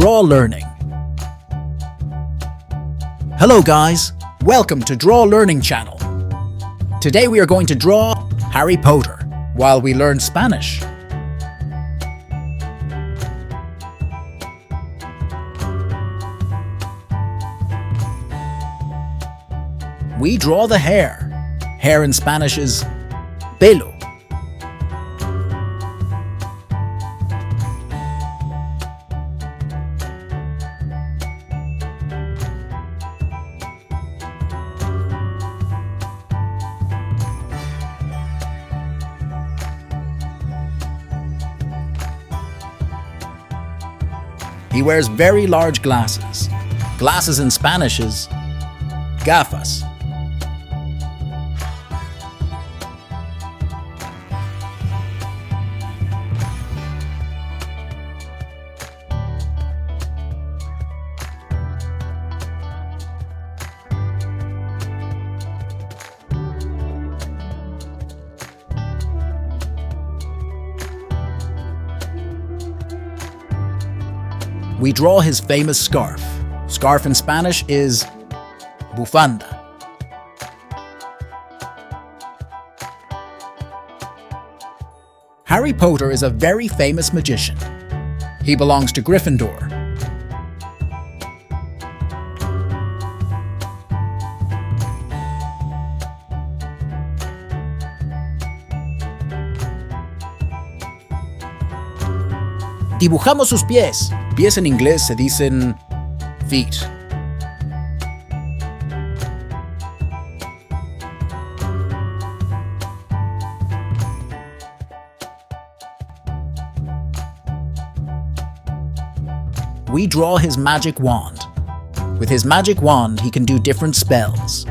Draw Learning. Hello guys, welcome to Draw Learning channel. Today we are going to draw Harry Potter while we learn Spanish. We draw the hair. Hair in Spanish is PELO. He wears very large glasses. Glasses in Spanish is GAFAS. We draw his famous scarf. Scarf in Spanish is BUFANDA. Harry Potter is a very famous magician. He belongs to Gryffindor. Dibujamos sus pies. Pies en inglés se dicen feet. We draw his magic wand. With his magic wand, he can do different spells.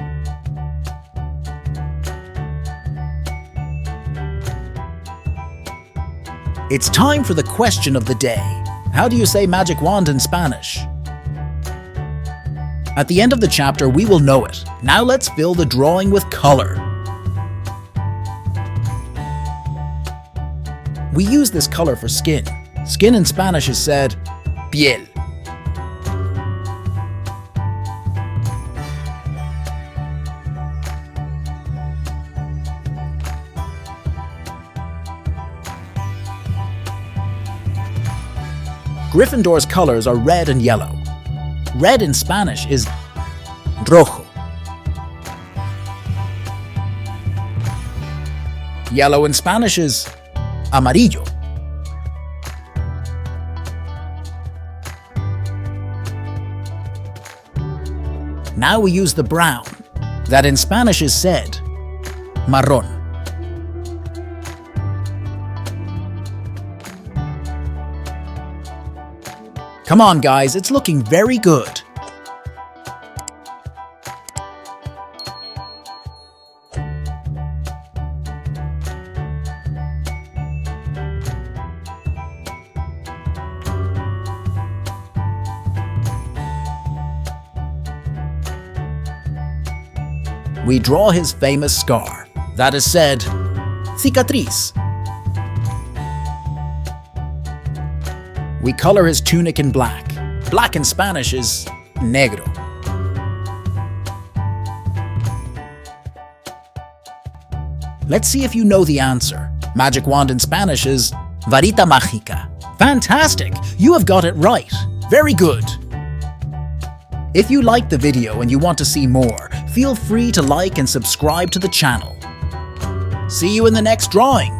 It's time for the question of the day. How do you say magic wand in Spanish? At the end of the chapter, we will know it. Now let's fill the drawing with color. We use this color for skin. Skin in Spanish is said PIEL. Gryffindor's colors are red and yellow. Red in Spanish is ROJO. Yellow in Spanish is AMARILLO. Now we use the brown, that in Spanish is said MARRON. Come on guys, it's looking very good. We draw his famous scar, that is said CICATRIZ. We color his tunic in black. Black in Spanish is NEGRO. Let's see if you know the answer. Magic wand in Spanish is VARITA MAGICA. Fantastic! You have got it right. Very good. If you liked the video and you want to see more, feel free to like and subscribe to the channel. See you in the next drawing.